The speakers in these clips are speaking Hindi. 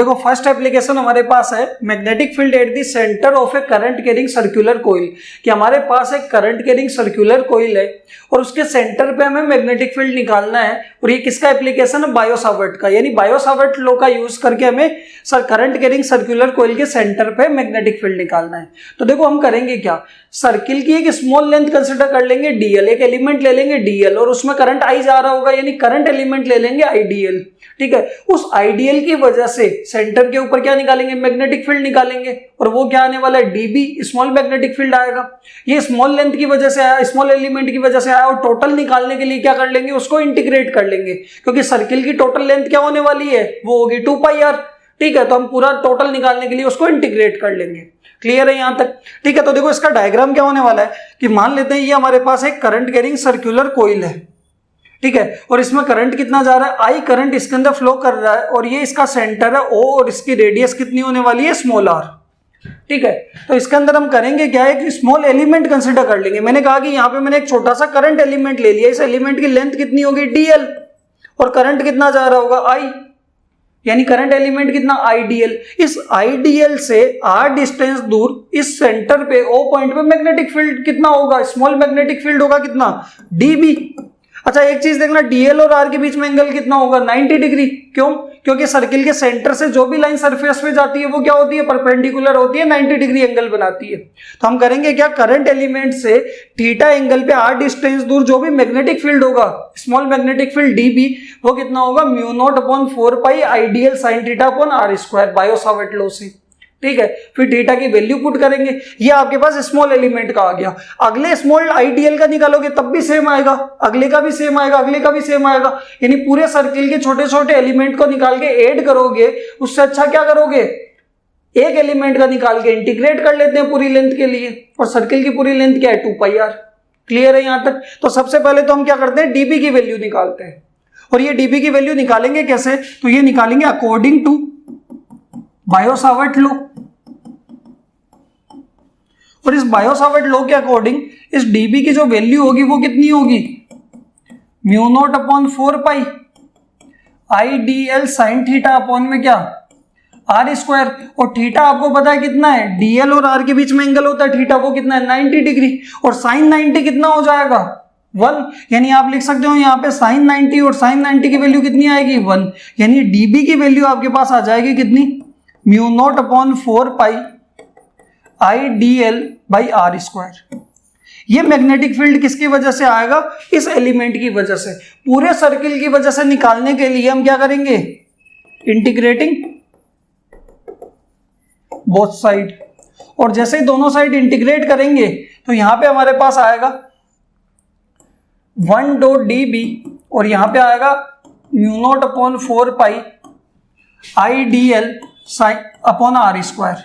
देखो फर्स्ट एप्लीकेशन हमारे पास है magnetic field at the centre of A current carrying circular coil, कि हमारे पास एक करंट कैरिंग सर्कुलर कॉइल है और उसके सेंटर पे हमें मैग्नेटिक फील्ड निकालना है। और ये किसका एप्लीकेशन है? बायो-सावर्ट का, यानी बायो-सावर्ट लॉ का यूज करके हमें करंट कैरिंग सर्कुलर कॉइल के सेंटर पे मैग्नेटिक फील्ड निकालना है। तो देखो हम करेंगे क्या, सर्किल की एक स्मॉल लेंथ कंसिडर कर लेंगे डीएल, एक एलिमेंट ले लेंगे डीएल और उसमें करंट आई जा रहा होगा, यानी करंट एलिमेंट ले लेंगे आईडीएल। ठीक है, उस आईडीएल की वजह से सेंटर के ऊपर क्या निकालेंगे? मैग्नेटिक फील्ड निकालेंगे और वो क्या आने वाला है? डीबी, स्मॉल मैग्नेटिक फील्ड आएगा। ये स्मॉल लेंथ की वजह से आया, स्मॉल एलिमेंट की वजह से आया और टोटल निकालने के लिए क्या कर लेंगे? उसको इंटीग्रेट कर लेंगे, क्योंकि सर्किल की टोटल लेंथ क्या होने वाली है? वो होगी 2 पाई आर। ठीक है, तो हम पूरा टोटल निकालने के लिए उसको इंटीग्रेट कर लेंगे। क्लियर है यहां तक? ठीक है, तो देखो इसका डायग्राम क्या होने वाला है कि मान लेते हैं ये हमारे पास एक करंट कैरिंग सर्कुलर कॉइल है। ठीक है, और इसमें करंट कितना जा रहा है? आई करंट इसके अंदर फ्लो कर रहा है और ये इसका सेंटर है ओ और इसकी रेडियस कितनी होने वाली है? Small R. ठीक है, तो इसके अंदर हम करेंगे क्या, एक स्मॉल एलिमेंट कंसिडर कर लेंगे। मैंने कहा कि यहाँ पे मैंने एक छोटा सा करंट एलिमेंट ले लिया, इस एलिमेंट की लेंथ कितनी होगी? डीएल, और करंट कितना जा रहा होगा? आई, यानी करंट एलिमेंट कितना? आईडीएल। इस आईडीएल से आर डिस्टेंस दूर इस सेंटर पे ओ पॉइंट पे मैग्नेटिक फील्ड कितना होगा? स्मॉल मैग्नेटिक फील्ड होगा कितना? डीबी। अच्छा एक चीज देखना, डीएल और आर के बीच में एंगल कितना होगा? 90 डिग्री। क्यों? क्योंकि सर्किल के सेंटर से जो भी लाइन सरफेस पे जाती है वो क्या होती है? परपेंडिकुलर होती है, 90 डिग्री एंगल बनाती है। तो हम करेंगे क्या, करंट एलिमेंट से थीटा एंगल पे आर डिस्टेंस दूर जो भी मैग्नेटिक फील्ड होगा, स्मॉल मैग्नेटिक फील्ड डीबी, वो कितना होगा? μ0/4 pi I D L sine theta upon R square, Biot Savart law से। ठीक है, फिर थीटा की वैल्यू पुट करेंगे। ये आपके पास स्मॉल एलिमेंट का आ गया। अगले स्मॉल आईडीएल का निकालोगे तब भी सेम आएगा, अगले का भी सेम आएगा, अगले का भी सेम आएगा, यानी पूरे सर्किल के छोटे छोटे एलिमेंट को निकाल के ऐड करोगे। उससे अच्छा क्या करोगे, एक एलिमेंट का निकाल के इंटीग्रेट कर लेते हैं पूरी लेंथ के लिए, और सर्किल की पूरी लेंथ क्या है? 2 पाई आर। क्लियर है यहां तक? तो सबसे पहले तो हम क्या करते हैं, डीबी की वैल्यू निकालते हैं। और ये डीबी की वैल्यू निकालेंगे कैसे? तो ये निकालेंगे अकॉर्डिंग टू बायो-सावर्ट लॉ। और इस बायो-सावर्ट लॉ के अकॉर्डिंग इस डीबी की जो वैल्यू होगी वो कितनी होगी? μ0/4 pi I D L sign theta upon में क्या? Are square. और थीटा आपको पता है कितना है? डीएल और आर के बीच में एंगल होता है थीटा, वो कितना है? 90 डिग्री। और साइन 90 कितना हो जाएगा? 1। यानी आप लिख सकते हो यहाँ पे साइन 90, और साइन 90 की वैल्यू कितनी आएगी? 1। यानी डीबी की वैल्यू आपके पास आ जाएगी कितनी? μ0/4 pi IDL by R square. ये मैग्नेटिक फील्ड किसकी वजह से आएगा? इस एलिमेंट की वजह से। पूरे सर्किल की वजह से निकालने के लिए हम क्या करेंगे? Integrating both side. और जैसे ही दोनों साइड इंटीग्रेट करेंगे तो यहां पे हमारे पास आएगा 1 डॉट डीबी और यहां पे आएगा μ0/4 pi I D L sine upon R square.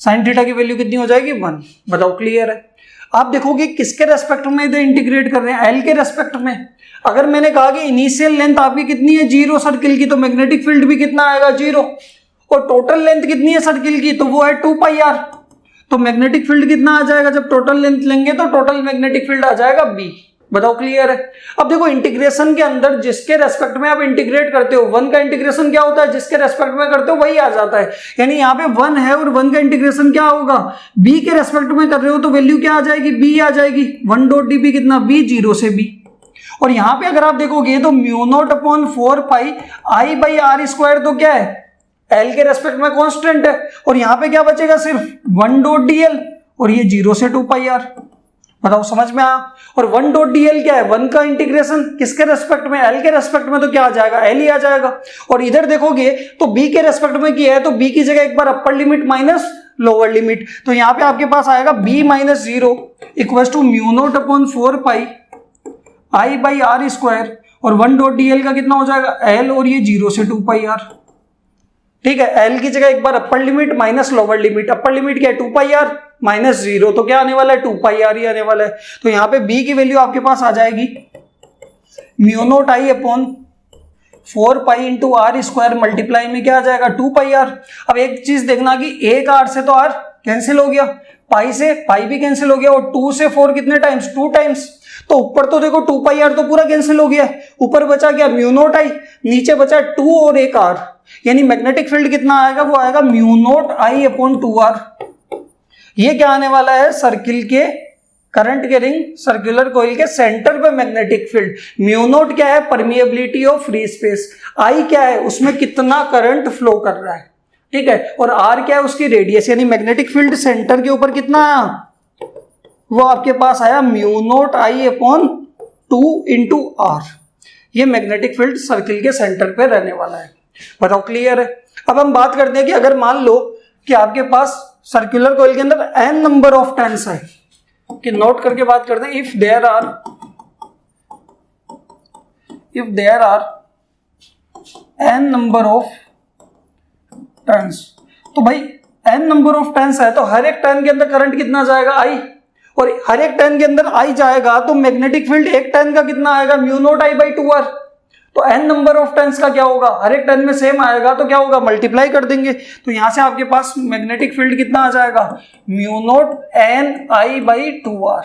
Sine theta की वैल्यू कितनी हो जाएगी? 1। बताओ क्लियर है? आप देखोगे किसके रेस्पेक्ट में इधर इंटीग्रेट कर रहे हैं? एल के रेस्पेक्ट में। अगर मैंने कहा कि इनिशियल लेंथ आपकी कितनी है? 0 सर्किल की, तो मैग्नेटिक फील्ड भी कितना आएगा? 0। और टोटल लेंथ कितनी है सर्किल की? तो वो है 2 पाई आर। तो मैग्नेटिक फील्ड कितना आ जाएगा? जब टोटल लेंथ लेंगे तो टोटल मैग्नेटिक फील्ड आ जाएगा बी। बताओ क्लियर है? अब देखो इंटीग्रेशन के अंदर जिसके रेस्पेक्ट में आप इंटीग्रेट करते हो, 1 का इंटीग्रेशन क्या होता है? जिसके रेस्पेक्ट में करते हो वही आ जाता है। यानी यहाँ पे 1 है और 1 का इंटीग्रेशन क्या होगा? बी के रेस्पेक्ट में कर रहे हो तो वैल्यू क्या आ जाएगी? बी आ जाएगी। 1 डॉट डी बी कितना? बी, 0 से बी। और यहाँ पे अगर आप देखोगे तो μ0/4 pi I by R square, तो क्या है? एल के रेस्पेक्ट में कॉन्स्टेंट है। और यहाँ पे क्या बचेगा? सिर्फ 1 डॉट डीएल, और ये 0 से 2 पाई आर। बताओ समझ में आया? और 1 डॉट डीएल क्या है? 1 का इंटीग्रेशन किसके रेस्पेक्ट में? एल के रेस्पेक्ट में, तो क्या आ जाएगा? एल ही आ जाएगा। और इधर देखोगे तो बी के रेस्पेक्ट में किया है, तो बी की जगह एक बार upper limit minus lower limit, तो यहाँ पे आपके पास आएगा B minus 0 equal to μ0/4 pi I by R square. और 1 डॉट डीएल का कितना हो जाएगा? एल, और ये 0 से 2 पाई आर। ठीक है, एल की जगह एक बार upper limit minus lower limit. Upper limit क्या है? 2 पाई आर माइनस 0, तो क्या आने वाला है? 2 पाई आर ही आने वाला है। तो यहाँ पे बी की वैल्यू आपके पास आ जाएगी μ0 I upon 4 pi into R square multiply में क्या आ जाएगा? 2 पाई आर। अब एक चीज देखना कि एक आर से तो आर कैंसिल हो गया, पाई से पाई भी कैंसिल हो गया, और 2 से 4 कितने टाइम्स? 2 टाइम्स। तो ऊपर तो देखो 2 पाई आर तो पूरा कैंसिल हो गया, ऊपर बचा क्या म्यू नॉट आई, नीचे बचा 2 और एक आर, यानी मैग्नेटिक फील्ड कितना आएगा, वो आएगा mu naught I upon 2r। ये क्या आने वाला है, सर्किल के करंट कैरिंग सर्कुलर कॉइल के सेंटर पे मैग्नेटिक फील्ड। म्यू नॉट क्या है, परमिएबिलिटी ऑफ फ्री स्पेस, आई क्या है, उसमें कितना करंट फ्लो कर रहा है, ठीक है, और आर क्या है, उसकी रेडियस, यानी मैग्नेटिक फील्ड सेंटर के ऊपर कितना आया, वो आपके पास आया mu naught I upon 2 into R. ये मैग्नेटिक फील्ड सर्किल के सेंटर पे रहने वाला है। बताओ क्लियर है। अब हम बात करते हैं कि अगर मान लो कि आपके पास सर्कुलर कॉइल के अंदर n नंबर ऑफ टर्न्स है, कि नोट करके बात करते हैं, if there are n number of turns, तो भाई n नंबर ऑफ टर्न्स है तो हर एक टर्न के अंदर करंट कितना जाएगा, आई, और हर एक टर्न के अंदर आई जाएगा तो मैग्नेटिक फील्ड एक टर्न का कितना आएगा, mu naught I by 2r। तो n नंबर ऑफ टर्न्स का क्या होगा, हर एक टर्न में सेम आएगा तो क्या होगा, मल्टीप्लाई कर देंगे, तो यहां से आपके पास मैग्नेटिक फील्ड कितना आ जाएगा, mu naught n I by 2r।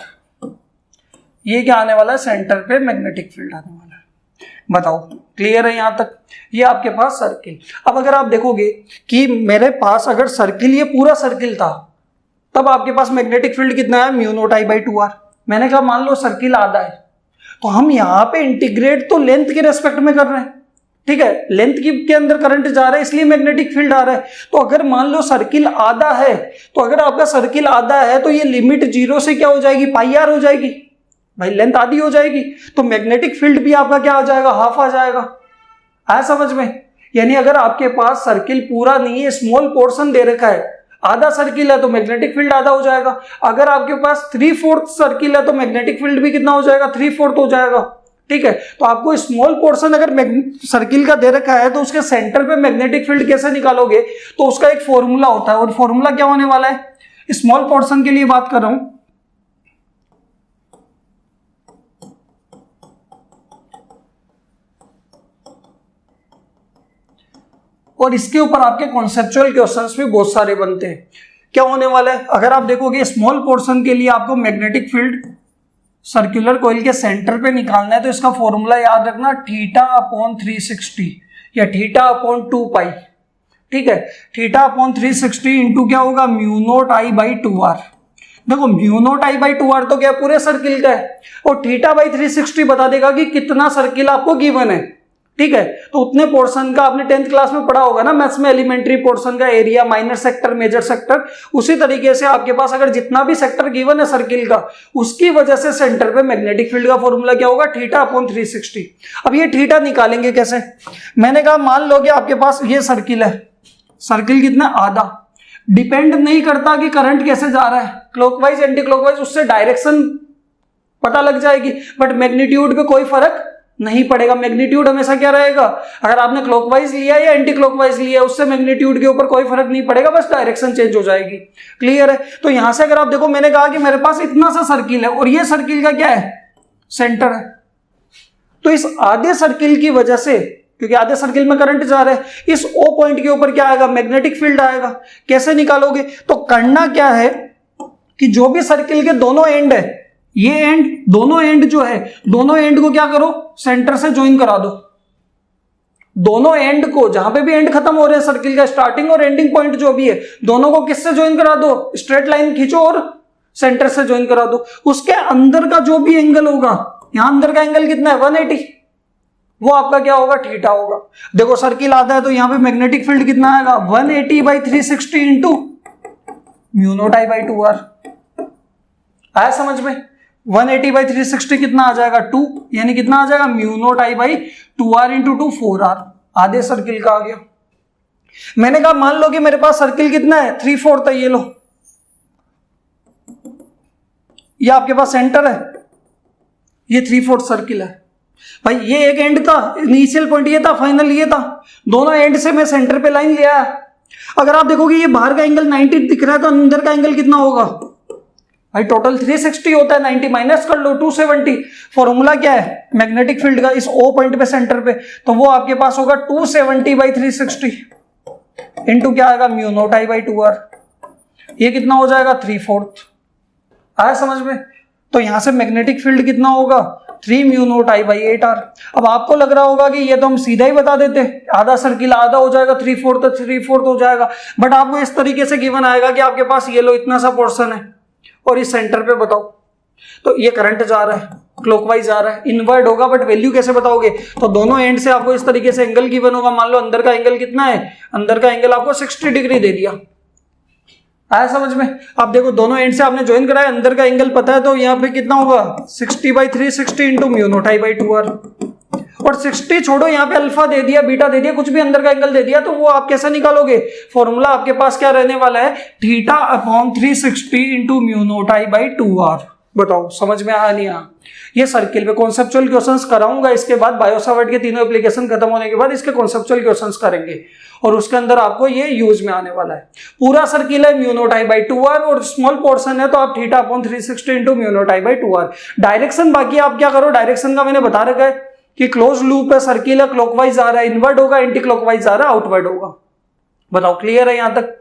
ये क्या आने वाला है, सेंटर पे मैग्नेटिक फील्ड आने वाला है। बताओ क्लियर है यहां तक। ये आपके पास सर्किल। अब अगर आप देखोगे कि मेरे पास अगर सर्किल, ये पूरा सर्किल था, तब आपके पास मैग्नेटिक फील्ड कितना है, mu naught I by 2r। मैंने कहा मान लो सर्किल आधा है, तो हम यहां पे इंटीग्रेट तो लेंथ के रेस्पेक्ट में कर रहे हैं, ठीक है, लेंथ के अंदर करंट जा रहा है इसलिए मैग्नेटिक फील्ड आ रहा है। तो अगर मान लो सर्किल आधा है, तो अगर आपका सर्किल आधा है तो ये लिमिट 0 से क्या हो जाएगी, पाई आर हो जाएगी, भाई लेंथ आधी हो जाएगी, तो मैग्नेटिक फील्ड भी आपका क्या आ जाएगा, हाफ आ जाएगा। आया समझ में। यानी अगर आपके पास सर्किल पूरा नहीं है, स्मॉल पोर्शन दे रखा है, आधा सर्किल है तो मैग्नेटिक फील्ड आधा हो जाएगा। अगर आपके पास 3/4 सर्किल है तो मैग्नेटिक फील्ड भी कितना हो जाएगा, 3/4 हो जाएगा, ठीक है। तो आपको स्मॉल पोर्शन अगर सर्किल का दे रखा है तो उसके सेंटर पे मैग्नेटिक फील्ड कैसे निकालोगे, तो उसका एक फॉर्मूला होता है, और फॉर्मूला क्या होने वाला है, स्मॉल पोर्शन के लिए बात कर रहा हूं, और इसके ऊपर आपके कॉन्सेप्चुअल क्वेश्चंस भी बहुत सारे बनते हैं। क्या होने वाला है, अगर आप देखोगे स्मॉल पोर्शन के लिए आपको मैग्नेटिक फील्ड सर्कुलर कॉइल के सेंटर पे निकालना है, तो इसका फॉर्मूला याद रखना, थीटा अपॉन 360 या थीटा अपॉन 2 पाई, ठीक है। थीटा अपॉन 360 इंटू क्या होगा, mu naught I by 2r। देखो mu naught I by 2r तो क्या पूरे सर्किल का है, और थीटा बाई 360 बता देगा कि कितना सर्किल आपको गिवन है, ठीक है। तो उतने पोर्शन का आपने 10th क्लास में पढ़ा होगा ना मैथ्स में, एलिमेंट्री पोर्शन का area, minor sector, major sector. उसी तरीके से आपके पास अगर जितना भी सेक्टर गिवन है सर्किल का, उसकी वजह से सेंटर पे मैग्नेटिक फील्ड का फॉर्मूला क्या होगा, थीटा अपॉन 360। अब ये थीटा निकालेंगे कैसे, मैंने कहा मान लो कि आपके पास ये सर्किल है, सर्किल कितना, आधा, डिपेंड नहीं करता कि करंट कैसे जा रहा है, क्लॉकवाइज एंटी क्लॉकवाइज, उससे डायरेक्शन पता लग जाएगी, बट मैग्नीट्यूड पे कोई फर्क नहीं पड़ेगा। मैग्नीट्यूड हमेशा क्या रहेगा, अगर आपने क्लॉकवाइज लिया या एंटी क्लॉकवाइज लिया, उससे मैग्नीट्यूड के ऊपर कोई फर्क नहीं पड़ेगा, बस डायरेक्शन चेंज हो जाएगी। क्लियर है। तो यहां से अगर आप देखो, मैंने कहा कि मेरे पास इतना सा सर्किल है और ये सर्किल का क्या है, सेंटर है, तो इस आधे सर्किल की वजह से, क्योंकि आधे सर्किल में करंट जा रहा है, इस ओ पॉइंट के ऊपर क्या आएगा, मैग्नेटिक फील्ड आएगा। कैसे निकालोगे, तो करना क्या है कि जो भी सर्किल के दोनों एंड है, ये एंड, दोनों एंड जो है, दोनों एंड को क्या करो, सेंटर से ज्वाइन करा दो। दोनों एंड को, जहां पे भी एंड खत्म हो रहे हैं सर्किल का, स्टार्टिंग और एंडिंग पॉइंट जो भी है, दोनों को किससे ज्वाइन करा दो, स्ट्रेट लाइन खींचो और सेंटर से ज्वाइन करा दो। उसके अंदर का जो भी एंगल होगा, यहां अंदर का एंगल कितना है, 180, वो आपका क्या होगा, थीटा होगा। देखो सर्किल आता है तो यहां पे मैग्नेटिक फील्ड कितना आएगा, 180 by 360 into mu naught I by 2r। आया समझ में। 180 बाई 360 कितना आ जाएगा, 2, यानी कितना आ जाएगा, mu naught I by 2r into 2, 4r, आधे सर्किल का आ गया। मैंने कहा मान लो कि मेरे पास सर्किल कितना है, 3/4 है, ये लो, ये आपके पास सेंटर है, ये 3/4 सर्किल है। भाई ये एक एंड था, इनिशियल पॉइंट ये था, फाइनल ये था, दोनों एंड से मैं सेंटर पे लाइन लिया। अगर आप देखोगे ये बाहर का एंगल 90 दिख रहा है, तो अंदर का एंगल कितना होगा भाई, टोटल 360 होता है, 90 माइनस कर लो, 270। फॉर्मूला क्या है मैग्नेटिक फील्ड का, इस ओ पॉइंट पे सेंटर पे, तो वो आपके पास होगा 270 बाई 360 इंटू क्या आएगा, mu naught I by 2r। ये कितना हो जाएगा, 3/4। आया समझ में। तो यहां से मैग्नेटिक फील्ड कितना होगा 3 mu not I by 8R। अब आपको लग रहा होगा कि ये तो हम सीधा ही बता देते, आधा सर्किल आधा हो जाएगा, 3/4 हो जाएगा, बट आपको इस तरीके से गिवन आएगा कि आपके पास ये लो इतना सा पोर्शन है और इस सेंटर पे बताओ, तो ये करंट जा रहा है, क्लॉकवाइज जा रहा है, इनवर्ड होगा, बट वैल्यू कैसे बताओगे? तो दोनों एंड से आपको इस तरीके से एंगल गिवन होगा। मान लो अंदर का एंगल कितना है, अंदर का एंगल आपको 60 डिग्री दे दिया, आया समझ में? आप देखो दोनों एंड से आपने ज्वाइन कराया, अंदर का एंगल पता है, तो यहाँ पे कितना होगा 60/360 into mu not I by 2R। और 60 छोड़ो, यहाँ पे अल्फा दे दिया, बीटा दे दिया, कुछ भी अंदर का एंगल दे दिया, तो वो आप कैसे निकालोगे? फॉर्मूला आपके पास क्या रहने वाला है, θ/360 into mu not I by 2R। बताओ समझ में आया नहीं आया? ये सर्किल पे कॉन्सेप्चुअल क्वेश्चंस कराऊंगा, इसके बाद बायो सावर्ट के तीनों एप्लीकेशन खत्म होने के बाद इसके कॉन्सेप्चुअल क्वेश्चंस करेंगे और उसके अंदर आपको ये यूज में आने वाला है। पूरा सर्किल है mu not I by 2R और स्मॉल पोर्शन है, तो आप θ/360 into mu not I by 2R। Direction बाकी आप क्या करो, डायरेक्शन का मैंने बता रखा है कि क्लोज लूप है, सर्किल है, क्लॉकवाइज आ रहा है, इनवर्ड होगा, एंटी क्लॉकवाइज आ रहा है, आउटवर्ड होगा। बताओ क्लियर है यहां तक?